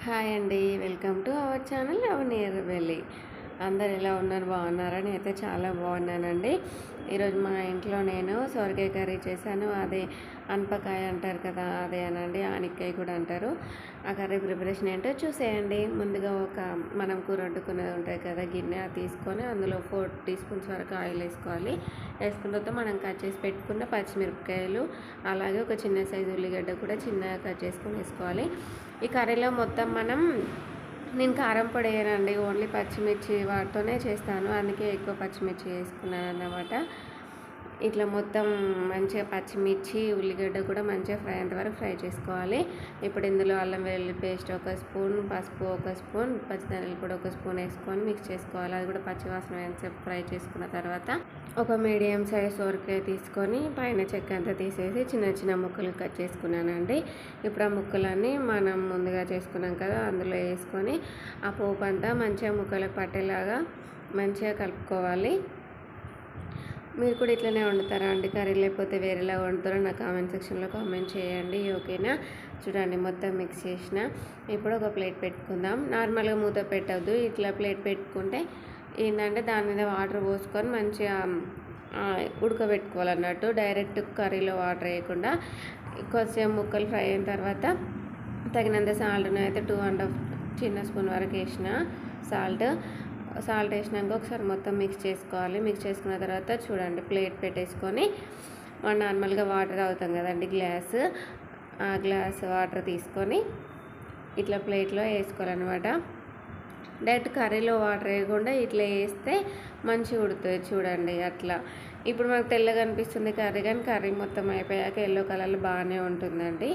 Hi అండి, welcome to our channel అవనీర్ వెళ్ళి. అందరు ఎలా ఉన్నారు, బాగున్నారా? నేనైతే చాలా బాగున్నానండి. ఈరోజు మా ఇంట్లో నేను సొరకాయ కర్రీ చేశాను. అదే అనపకాయ అంటారు కదా, అదే అనండి, ఆనిక్కాయ కూడా అంటారు. ఆ కర్రీ ప్రిపరేషన్ ఏంటో చూసేయండి. ముందుగా మనం కూర వండుకునేది ఉంటుంది కదా, గిన్నె తీసుకొని అందులో 4 టీ స్పూన్స్ వరకు ఆయిల్ వేసుకోవాలి. వేసుకున్న తర్వాత మనం కట్ చేసి పెట్టుకున్న పచ్చిమిరపకాయలు, అలాగే ఒక చిన్న సైజు ఉల్లిగడ్డ కూడా చిన్నగా కట్ చేసుకొని వేసుకోవాలి. ఈ కర్రీలో మొత్తం నేను కారం పొడి వేయనండి, ఓన్లీ పచ్చిమిర్చి వాటితోనే చేస్తాను. అందుకే ఎక్కువ పచ్చిమిర్చి వేసుకున్నాను అన్నమాట. ఇట్లా మొత్తం మంచిగా పచ్చిమిర్చి ఉల్లిగడ్డ కూడా మంచిగా ఫ్రై అయ్యేంత వరకు ఫ్రై చేసుకోవాలి. ఇప్పుడు ఇందులో అల్లం వెల్లుల్లి పేస్ట్ 1 స్పూన్, పసుపు 1 స్పూన్, పచ్చిమిరపకాయలు కూడా 1 స్పూన్ వేసుకొని మిక్స్ చేసుకోవాలి. అది కూడా పచ్చివాసన వేసేపు ఫ్రై చేసుకున్న తర్వాత ఒక మీడియం సైజ్ సొరకాయ తీసుకొని పైన చెక్క అంతా తీసేసి చిన్న చిన్న ముక్కలు కట్ చేసుకున్నానండి. ఇప్పుడు ఆ ముక్కలన్నీ మనం ముందుగా చేసుకున్నాం కదా, అందులో వేసుకొని ఆ పోపు అంతా మంచిగా ముక్కలకు పట్టేలాగా మంచిగా కలుపుకోవాలి. మీరు కూడా ఇట్లనే వండుతారా అండి కర్రీ, లేకపోతే వేరేలా వండుతారో నా కామెంట్ సెక్షన్లో కామెంట్ చేయండి, ఓకేనా? చూడండి, మొత్తం మిక్స్ చేసిన. ఇప్పుడు ఒక ప్లేట్ పెట్టుకుందాం. నార్మల్గా మూత పెట్టద్దు, ఇట్లా ప్లేట్ పెట్టుకుంటే ఏంటంటే దాని మీద వాటర్ పోసుకొని మంచిగా ఉడకబెట్టుకోవాలన్నట్టు. డైరెక్ట్ కర్రీలో వాటర్ వేయకుండా కొంచెం ముక్కలు ఫ్రై అయిన తర్వాత తగినంత సాల్ట్ను అయితే 2.5 చిన్న స్పూన్ వరకు వేసిన సాల్ట్ వేసినాక ఒకసారి మొత్తం మిక్స్ చేసుకోవాలి. మిక్స్ చేసుకున్న తర్వాత చూడండి, ప్లేట్ పెట్టేసుకొని మనం నార్మల్గా వాటర్ తాగుతాం కదండి, ఆ గ్లాస్ వాటర్ తీసుకొని ఇట్లా ప్లేట్లో వేసుకోవాలన్నమాట. డైరెక్ట్ కర్రీలో వాటర్ వేయకుండా ఇట్లా వేస్తే మంచిగా ఉడుతుంది. చూడండి అట్లా. ఇప్పుడు మనకు తెల్లగా అనిపిస్తుంది కర్రీ, కానీ కర్రీ మొత్తం అయిపోయాక ఎల్లో కలర్లో బాగానే ఉంటుందండి.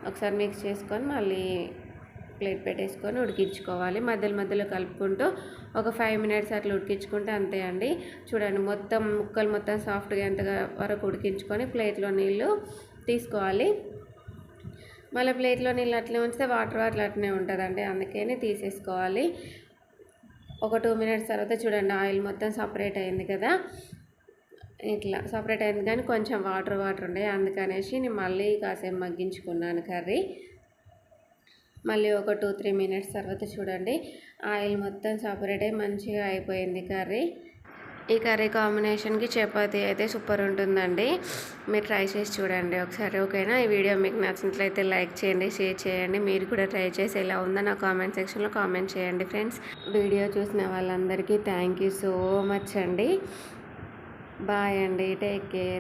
ఒకసారి మిక్స్ చేసుకొని మళ్ళీ ప్లేట్ పెట్టేసుకొని ఉడికించుకోవాలి. మధ్యలో కలుపుకుంటూ ఒక 5 మినిట్స్ అట్లా ఉడికించుకుంటే అంతే అండి. చూడండి, ముక్కలు మొత్తం సాఫ్ట్గా ఎంతగా వరకు ఉడికించుకొని ప్లేట్లో నీళ్ళు తీసుకోవాలి. మళ్ళీ ప్లేట్లో నీళ్ళు అట్లే ఉంచితే వాటర్ అట్లనే ఉంటుందండి, అందుకని తీసేసుకోవాలి. ఒక 2 మినిట్స్ తర్వాత చూడండి, ఆయిల్ మొత్తం సపరేట్ అయింది కదా, ఇట్లా సపరేట్ అయింది, కానీ కొంచెం వాటర్ ఉండే, అందుకనేసి నేను మళ్ళీ కాసేపు మగ్గించుకున్నాను కర్రీ. మళ్ళీ ఒక 2-3 మినిట్స్ తర్వాత చూడండి, ఆయిల్ మొత్తం సపరేట్ అయ్యి మంచిగా అయిపోయింది కర్రీ. ఈ కర్రీ కాంబినేషన్కి చపాతీ అయితే సూపర్ ఉంటుందండి. మీరు ట్రై చేసి చూడండి ఒకసారి, ఓకేనా? ఈ వీడియో మీకు నచ్చినట్లయితే లైక్ చేయండి, షేర్ చేయండి. మీరు కూడా ట్రై చేసి ఎలా ఉందో నా కామెంట్ సెక్షన్లో కామెంట్ చేయండి ఫ్రెండ్స్. వీడియో చూసిన వాళ్ళందరికీ థ్యాంక్ యూ సో మచ్ అండి. బాయ్ అండి, టేక్ కేర్.